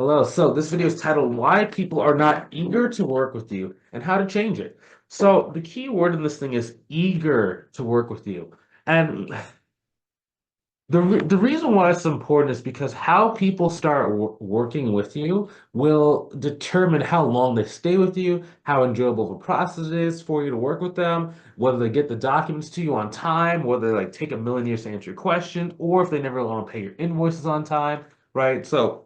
Hello. So this video is titled Why People Are Not Eager to Work with You and How to Change It. So the key word in this thing is eager to work with you. And the reason why it's important is because how people start working with you will determine how long they stay with you, how enjoyable of a process it is for you to work with them, whether they get the documents to you on time, whether they like take a million years to answer your questions, or if they never want to pay your invoices on time, right? So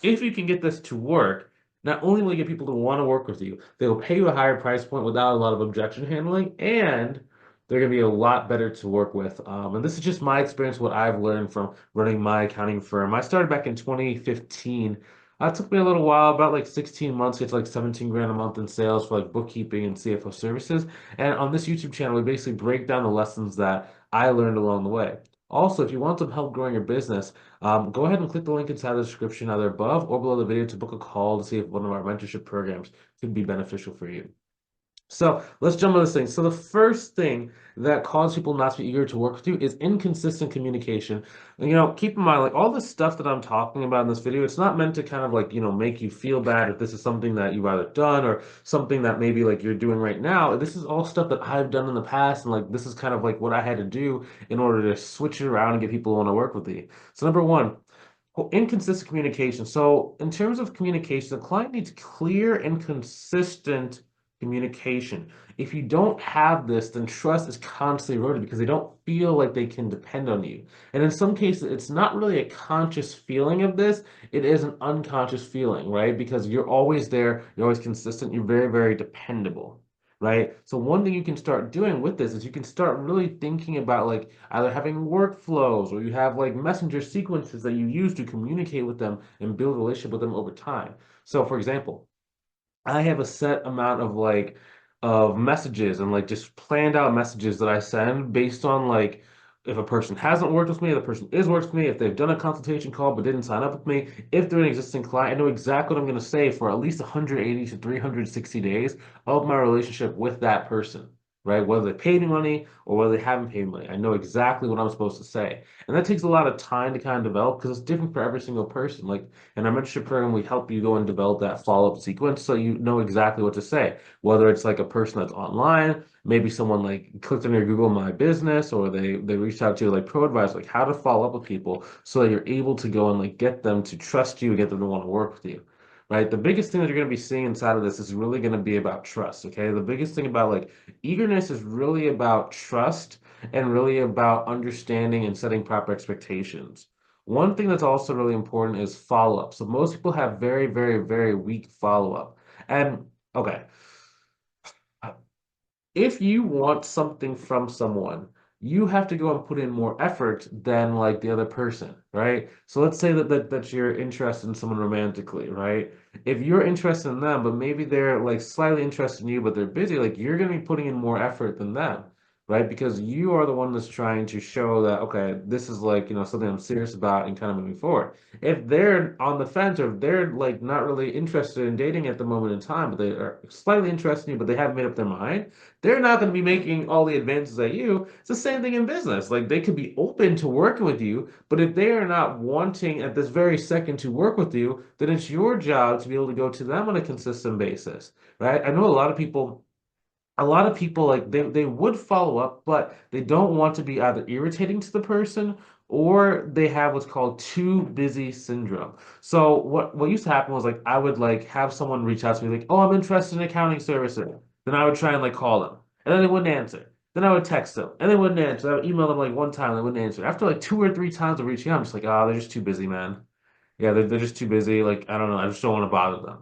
if you can get this to work, not only will you get people to want to work with you, they will pay you a higher price point without a lot of objection handling, and they're going to be a lot better to work with. And this is just my experience, what I've learned from running my accounting firm. I started back in 2015. It took me a little while, about like 16 months, to get to like 17 grand a month in sales for like bookkeeping and CFO services. And on this YouTube channel, we basically break down the lessons that I learned along the way. Also, if you want some help growing your business, go ahead and click the link inside the description either above or below the video to book a call to see if one of our mentorship programs could be beneficial for you. So let's jump on this thing. So the first thing that causes people not to be eager to work with you is inconsistent communication. And, keep in mind, like all this stuff that I'm talking about in this video, it's not meant to kind of like, make you feel bad if this is something that you've either done or something that maybe like you're doing right now. This is all stuff that I've done in the past, and like this is kind of like what I had to do in order to switch it around and get people to want to work with me. So number one, inconsistent communication. So, in terms of communication, the client needs clear and consistent communication. If you don't have this, then trust is constantly eroded because they don't feel like they can depend on you. And in some cases, it's not really a conscious feeling of this, it is an unconscious feeling, right? Because you're always there, you're always consistent, you're very, very dependable. Right. So one thing you can start doing with this is you can start really thinking about like either having workflows or you have like messenger sequences that you use to communicate with them and build a relationship with them over time. So for example, I have a set amount of like of messages and like just planned out messages that I send based on like if a person hasn't worked with me, the person is worked with me, if they've done a consultation call but didn't sign up with me, if they're an existing client, I know exactly what I'm going to say for at least 180 to 360 days of my relationship with that person, right? Whether they paid me money or whether they haven't paid me money, I know exactly what I'm supposed to say. And that takes a lot of time to kind of develop because it's different for every single person. Like in our mentorship program, we help you go and develop that follow-up sequence so you know exactly what to say. Whether it's like a person that's online, maybe someone like clicked on your Google My Business, or they reached out to you like pro advice, like how to follow up with people so that you're able to go and like get them to trust you and get them to want to work with you. Right? The biggest thing that you're going to be seeing inside of this is really going to be about trust. Okay. The biggest thing about like eagerness is really about trust and really about understanding and setting proper expectations. One thing that's also really important is follow-up. So most people have very, very, very weak follow-up. And okay, if you want something from someone, you have to go and put in more effort than like the other person, right? So let's say that you're interested in someone romantically, right? If you're interested in them, but maybe they're like slightly interested in you, but they're busy, like you're gonna be putting in more effort than them, right? Because you are the one that's trying to show that, okay, this is like, something I'm serious about and kind of moving forward. If they're on the fence or if they're like not really interested in dating at the moment in time, but they are slightly interested in you, but they haven't made up their mind, they're not going to be making all the advances at you. It's the same thing in business. Like they could be open to working with you, but if they are not wanting at this very second to work with you, then it's your job to be able to go to them on a consistent basis, right? I know a lot of people like they would follow up, but they don't want to be either irritating to the person or they have what's called too busy syndrome. So what used to happen was like I would like have someone reach out to me like, "Oh, I'm interested in accounting services." Then I would try and like call them, and then they wouldn't answer. Then I would text them, and they wouldn't answer. I would email them like one time, they wouldn't answer. After like two or three times of reaching out, I'm just like, "Oh, they're just too busy, man. Yeah, they're just too busy. Like I don't know. I just don't want to bother them."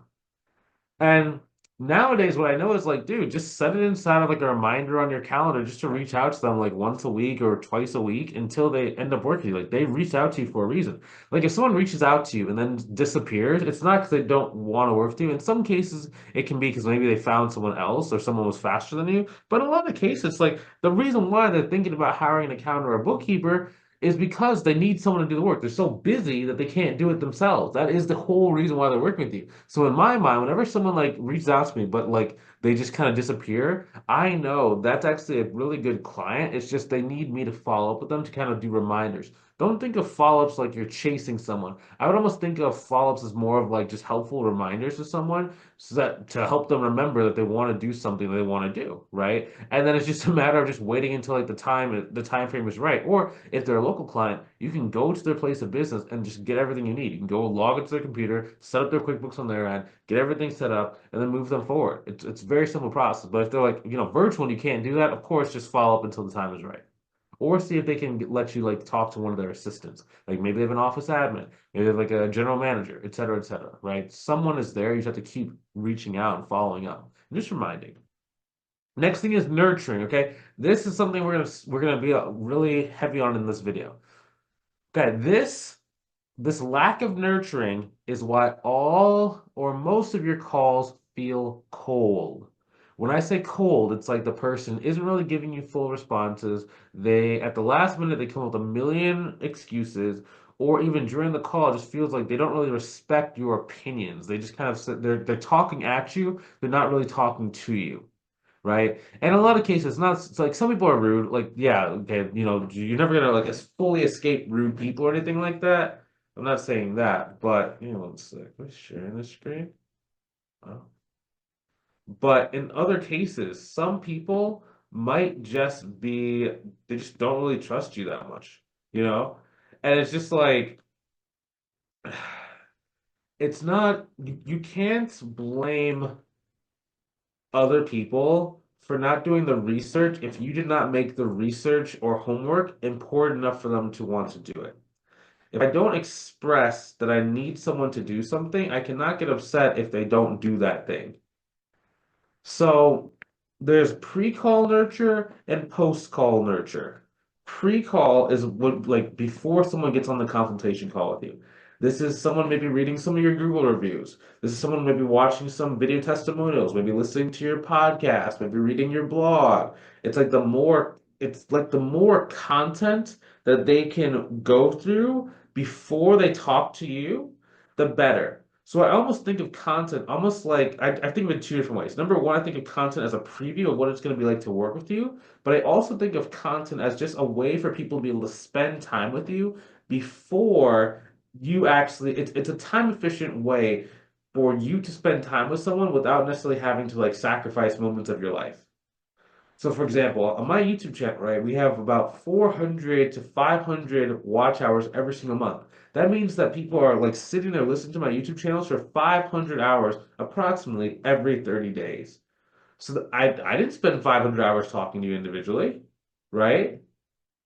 And nowadays, what I know is like, dude, just set it inside of like a reminder on your calendar just to reach out to them like once a week or twice a week until they end up working. Like they reached out to you for a reason. Like if someone reaches out to you and then disappears, it's not because they don't want to work with you. In some cases, it can be because maybe they found someone else or someone was faster than you. But in a lot of cases, like the reason why they're thinking about hiring an accountant or a bookkeeper is because they need someone to do the work. They're so busy that they can't do it themselves. That is the whole reason why they're working with you. So in my mind, whenever someone like reaches out to me, but like they just kind of disappear. I know that's actually a really good client. It's just they need me to follow up with them to kind of do reminders. Don't think of follow-ups like you're chasing someone. I would almost think of follow-ups as more of like just helpful reminders to someone so that to help them remember that they want to do something they want to do, right? And then it's just a matter of just waiting until like the time frame is right. Or if they're a local client, you can go to their place of business and just get everything you need. You can go log into their computer, set up their QuickBooks on their end, get everything set up, and then move them forward. It's a very simple process. But if they're like, virtual and you can't do that, of course, just follow up until the time is right. Or see if they can let you like talk to one of their assistants. Like maybe they have an office admin, maybe they have like a general manager, et cetera, right? Someone is there. You just have to keep reaching out and following up. And just reminding. Next thing is nurturing, okay? This is something we're gonna be really heavy on in this video. Okay, this lack of nurturing is why all or most of your calls feel cold. When I say cold, it's like the person isn't really giving you full responses. They, at the last minute, they come up with a million excuses, or even during the call, it just feels like they don't really respect your opinions. They just kind of they're talking at you, they're not really talking to you, right? And in a lot of cases, it's like some people are rude. Like, yeah, okay, you're never gonna like fully escape rude people or anything like that. I'm not saying that, but one sec. Am I sharing the screen? Oh. But in other cases, some people might just be they just don't really trust you that much, you know? And it's just like it's not you can't blame other people for not doing the research if you did not make the research or homework important enough for them to want to do it. If I don't express that I need someone to do something, I cannot get upset if they don't do that thing. So there's pre-call nurture and post-call nurture. Pre-call is what like before someone gets on the consultation call with you. This is someone maybe reading some of your Google reviews. This is someone maybe watching some video testimonials, maybe listening to your podcast, maybe reading your blog. It's like the more content that they can go through before they talk to you, the better. So I almost think of content almost like I think of it two different ways. Number one, I think of content as a preview of what it's going to be like to work with you, but I also think of content as just a way for people to be able to spend time with you before you actually it's a time efficient way for you to spend time with someone without necessarily having to like sacrifice moments of your life. So, for example, on my YouTube channel, right, we have about 400 to 500 watch hours every single month. That means that people are like sitting there listening to my YouTube channels for 500 hours approximately every 30 days. So I didn't spend 500 hours talking to you individually, right?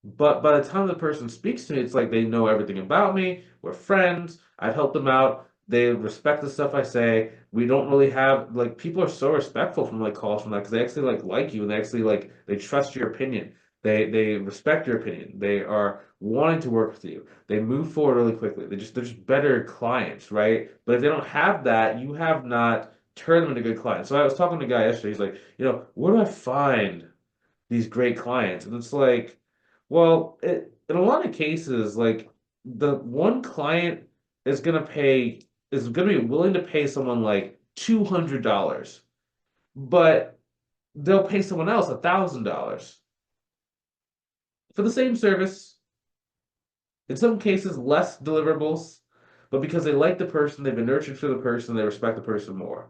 But by the time the person speaks to me, it's like they know everything about me. We're friends. I've helped them out. They respect the stuff I say. We don't really have like people are so respectful from like calls from that because they actually like you and they actually like they trust your opinion. They respect your opinion. They are wanting to work with you. They move forward really quickly. They're just better clients, right? But if they don't have that, you have not turned them into good clients. So I was talking to a guy yesterday. He's like, where do I find these great clients? And it's like, well, in a lot of cases, like the one client is gonna be willing to pay someone like $200, but they'll pay someone else $1,000 for the same service. In some cases, less deliverables, but because they like the person, they've been nurtured for the person, they respect the person more.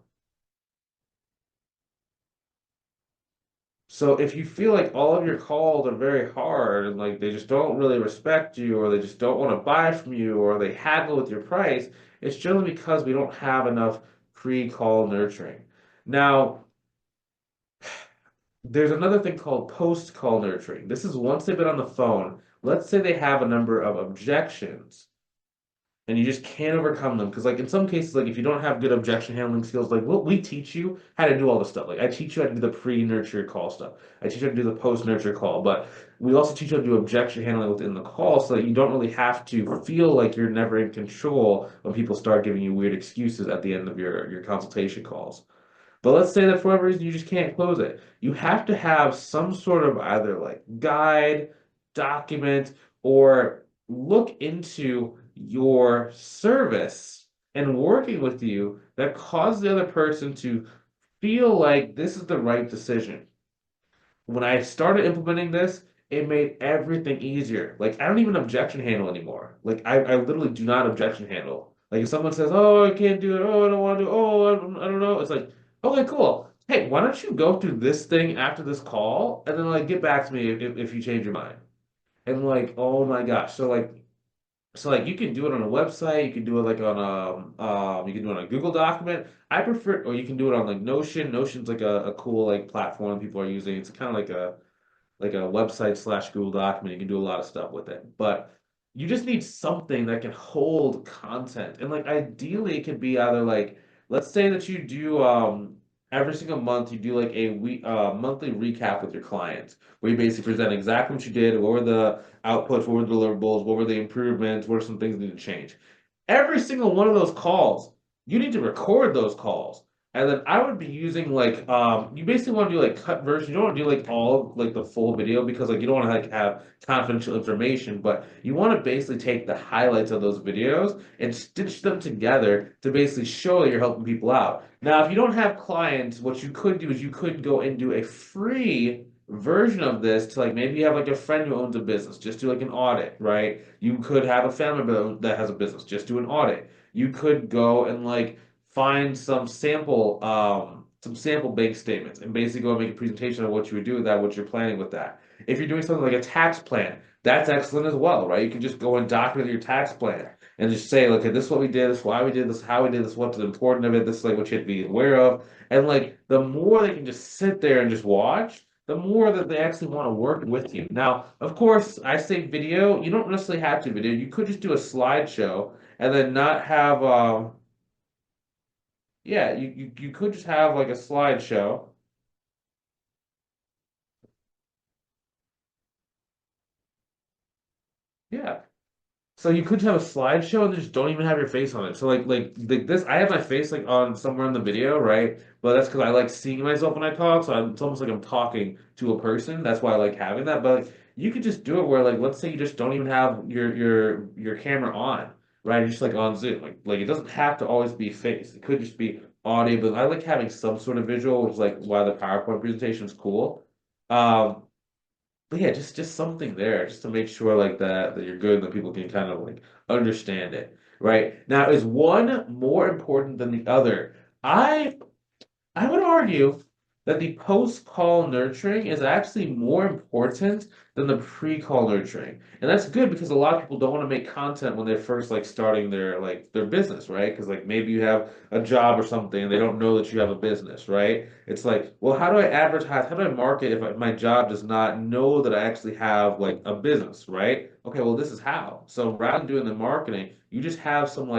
So if you feel like all of your calls are very hard and like they just don't really respect you or they just don't want to buy from you or they haggle with your price, it's generally because we don't have enough pre-call nurturing. Now, there's another thing called post-call nurturing. This is once they've been on the phone, let's say they have a number of objections and you just can't overcome them because like in some cases like if you don't have good objection handling skills like we teach you how to do all the stuff like I teach you how to do the pre-nurture call stuff. I teach you how to do the post-nurture call, but we also teach you how to do objection handling within the call so that you don't really have to feel like you're never in control when people start giving you weird excuses at the end of your consultation calls. But let's say that for whatever reason you just can't close it. You have to have some sort of either like guide, document, or look into your service and working with you that causes the other person to feel like this is the right decision. When I started implementing this, it made everything easier. Like I don't even objection handle anymore. Like I literally do not objection handle. Like if someone says, "Oh, I can't do it. Oh, I don't want to do. Oh, I don't know." It's like, okay, cool. Hey, why don't you go through this thing after this call and then like get back to me if you change your mind. And like, oh my gosh. So like you can do it on a website, you can do it like on you can do it on a Google document. I prefer, or you can do it on like Notion. Notion's like a cool like platform people are using. It's kind of like a website slash Google document. You can do a lot of stuff with it. But you just need something that can hold content. And like ideally it could be either like let's say that you do every single month you do like a monthly recap with your clients where you basically present exactly what you did, what were the outputs, what were the deliverables, what were the improvements, what are some things that need to change. Every single one of those calls, you need to record those calls. And then I would be using like you basically want to do like cut version. You don't want to do like all like the full video because like you don't want to like have confidential information, but you want to basically take the highlights of those videos and stitch them together to basically show that you're helping people out. Now, if you don't have clients, what you could do is you could go and do a free version of this to like maybe you have like a friend who owns a business, just do like an audit, right? You could have a family member that has a business, just do an audit. You could go and like find some sample bank statements and basically go and make a presentation of what you would do with that, what you're planning with that. If you're doing something like a tax plan, that's excellent as well, right? You can just go and document your tax plan and just say, okay, this is what we did, this is why we did this, how we did this, what's important of it, this is like what you have to be aware of. And like the more they can just sit there and just watch, the more that they actually want to work with you. Now, of course, I say video, you don't necessarily have to video. You could just do a slideshow and then not have yeah, you could just have like a slideshow. Yeah. So you could have a slideshow and just don't even have your face on it. So like this, I have my face like on somewhere in the video, right? But that's because I like seeing myself when I talk. So it's almost like I'm talking to a person. That's why I like having that. But like, you could just do it where like let's say you just don't even have your camera on, right? You're just like on Zoom. Like it doesn't have to always be face. It could just be audio. But I like having some sort of visual, which is like why the PowerPoint presentation is cool. Um, but yeah, just something there, just to make sure like that you're good and that people can kind of like understand it, right? Now, is one more important than the other? I I would argue that the post-call nurturing is actually more important than the pre-call nurturing. And that's good because a lot of people don't want to make content when they're first like starting their business, right? Because like maybe you have a job or something and they don't know that you have a business, right? It's like, well, how do I advertise? How do I market if my job does not know that I actually have like a business, right? Okay, well, this is how. So rather than doing the marketing, you just have some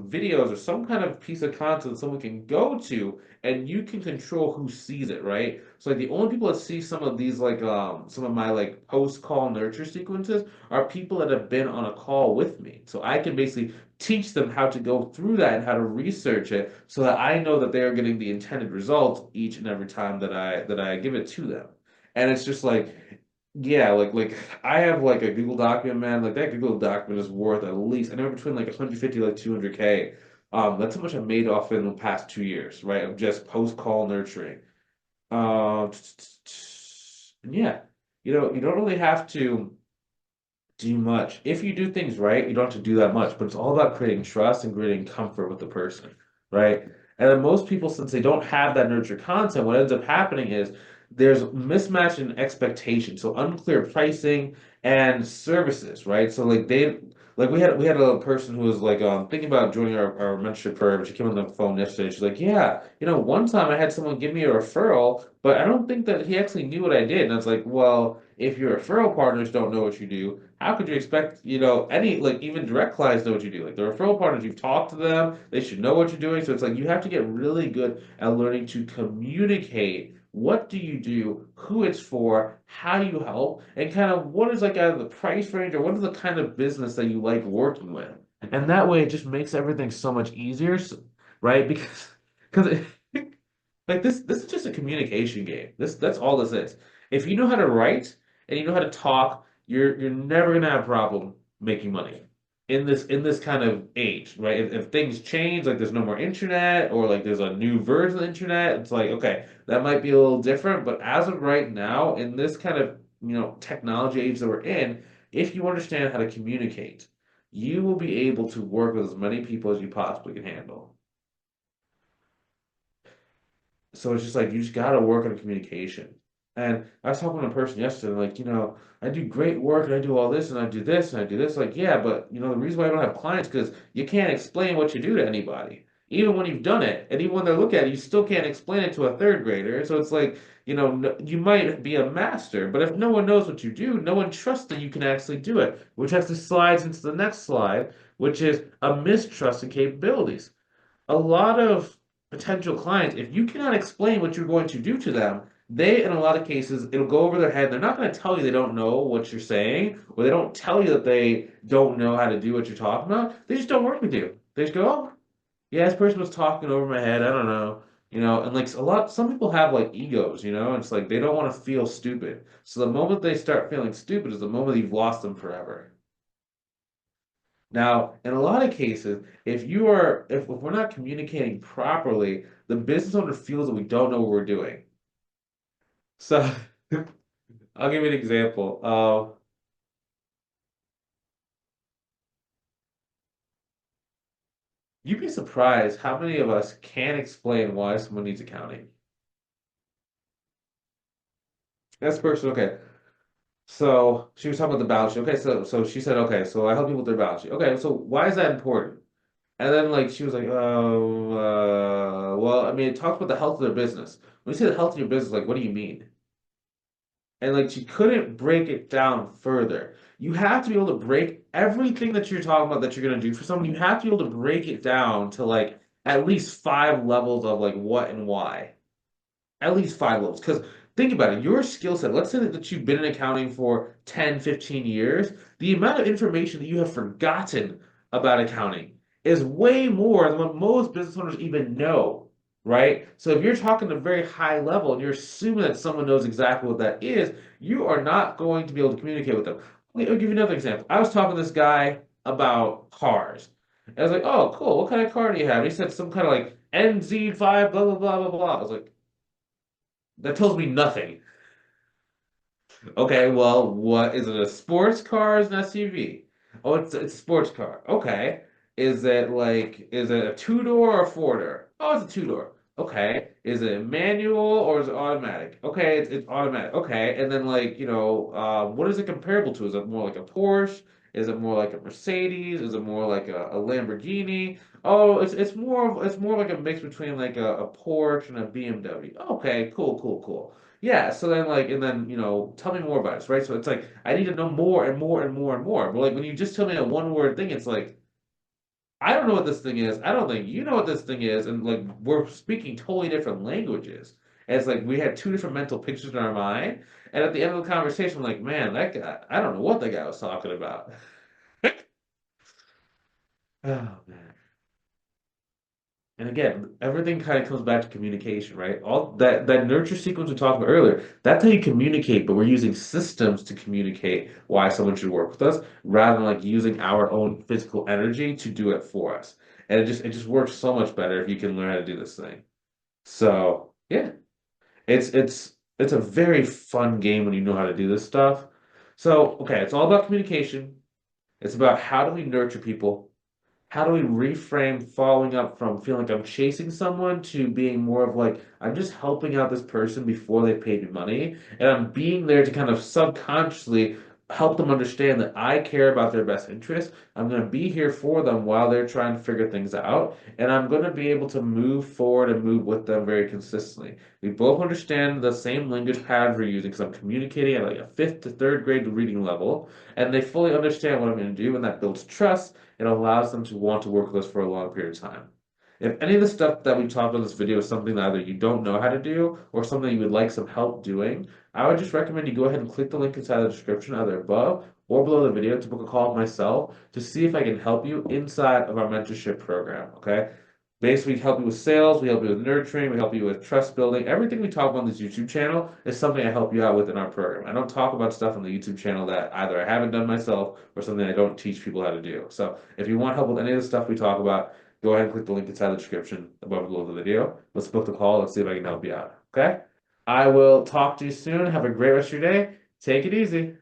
videos or some kind of piece of content someone can go to and you can control who sees it, right? So like the only people that see some of these like some of my like post call nurture sequences are people that have been on a call with me. So I can basically teach them how to go through that and how to research it so that I know that they are getting the intended results each and every time that I give it to them. And it's just like yeah, like I have like a Google document, man. Like that Google document is worth at least anywhere between like 150 like 200K. That's how much I made off in the past 2 years, right? Of just post call nurturing. Uh, and yeah, you don't really have to do much. If you do things right, you don't have to do that much, but it's all about creating trust and creating comfort with the person, right? And then most people, since they don't have that nurture content, what ends up happening is there's mismatch in expectation. So unclear pricing and services, right? So like we had a person who was like thinking about joining our mentorship program. She came on the phone yesterday. She's like, yeah, one time I had someone give me a referral, but I don't think that he actually knew what I did. And I was like, well, if your referral partners don't know what you do, how could you expect, any like even direct clients know what you do? Like the referral partners, you've talked to them, they should know what you're doing. So it's like you have to get really good at learning to communicate. What do you do, who it's for, how you help, and kind of what is like out of the price range or what is the kind of business that you like working with. And that way it just makes everything so much easier, right? Because like this is just a communication game. That's all this is. If you know how to write and you know how to talk, you're never gonna have a problem making money. in this kind of age, right? If things change, like there's no more internet or like there's a new version of the internet, it's like, okay, that might be a little different. But as of right now, in this kind of, technology age that we're in, if you understand how to communicate, you will be able to work with as many people as you possibly can handle. So it's just like you just gotta work on communication. And I was talking to a person yesterday, like, I do great work and I do all this and I do this and I do this. Like, yeah, but the reason why I don't have clients because you can't explain what you do to anybody. Even when you've done it, and even when they look at it, you still can't explain it to a third grader. So it's like, you might be a master, but if no one knows what you do, no one trusts that you can actually do it, which actually slides into the next slide, which is a mistrust in capabilities. A lot of potential clients, if you cannot explain what you're going to do to them, they, in a lot of cases, it'll go over their head. They're not going to tell you they don't know what you're saying, or they don't tell you that they don't know how to do what you're talking about. They just don't work with you. They just go, oh, yeah, this person was talking over my head. I don't know. And like some people have like egos, it's like they don't want to feel stupid. So the moment they start feeling stupid is the moment you've lost them forever. Now, in a lot of cases, if we're not communicating properly, the business owner feels that we don't know what we're doing. So I'll give you an example. You'd be surprised how many of us can't explain why someone needs accounting. That's person, okay. So she was talking about the balance sheet. Okay, so she said, okay, so I help people with their balance sheet. Okay, so why is that important? And then like she was like, oh, well, I mean, it talks about the health of their business. When you say the health of your business, like, what do you mean? And like she couldn't break it down further. You have to be able to break everything that you're talking about that you're gonna do for someone. You have to be able to break it down to like at least five levels of like what and why. At least five levels. Because think about it, your skill set, let's say that you've been in accounting for 10, 15 years, the amount of information that you have forgotten about accounting is way more than what most business owners even know, right? So if you're talking at a very high level and you're assuming that someone knows exactly what that is, you are not going to be able to communicate with them. I'll give you another example. I was talking to this guy about cars. I was like, oh, cool. What kind of car do you have? And he said some kind of like NZ5, blah, blah, blah, blah, blah. I was like, that tells me nothing. Okay, well, what is it? A sports car or is it an SUV? Oh, it's a sports car. Okay. Is it a two-door or a four-door? Oh, it's a two-door. Okay. Is it manual or is it automatic? Okay, it's automatic. Okay. And then what is it comparable to? Is it more like a Porsche? Is it more like a Mercedes? Is it more like a Lamborghini? Oh, it's more like a mix between like a Porsche and a BMW. Okay, cool, cool, cool. Yeah, so then and then, tell me more about it, right? So it's like I need to know more and more and more and more. But like when you just tell me a one word thing, it's like I don't know what this thing is. I don't think you know what this thing is, and like we're speaking totally different languages. And it's like we had two different mental pictures in our mind, and at the end of the conversation, I'm like, man, that guy, I don't know what that guy was talking about. Oh man. And again, everything kind of comes back to communication, right? All that nurture sequence we talked about earlier, that's how you communicate, but we're using systems to communicate why someone should work with us rather than like using our own physical energy to do it for us. And it just works so much better if you can learn how to do this thing. So yeah, it's a very fun game when you know how to do this stuff. So okay, it's all about communication. It's about how do we nurture people, how do we reframe following up from feeling like I'm chasing someone to being more of like I'm just helping out this person before they paid me money, and I'm being there to kind of subconsciously help them understand that I care about their best interest. I'm going to be here for them while they're trying to figure things out, and I'm going to be able to move forward and move with them very consistently. We both understand the same language patterns we're using because I'm communicating at like a fifth to third grade reading level, and they fully understand what I'm going to do, and that builds trust. It allows them to want to work with us for a long period of time. If any of the stuff that we talked about in this video is something that either you don't know how to do or something you would like some help doing, I would just recommend you go ahead and click the link inside the description either above or below the video to book a call with myself to see if I can help you inside of our mentorship program. Okay. Basically, we help you with sales, we help you with nurturing, we help you with trust building. Everything we talk about on this YouTube channel is something I help you out with in our program. I don't talk about stuff on the YouTube channel that either I haven't done myself or something I don't teach people how to do. So if you want help with any of the stuff we talk about, go ahead and click the link inside the description above or below the video. Let's book the call. Let's see if I can help you out. Okay? I will talk to you soon. Have a great rest of your day. Take it easy.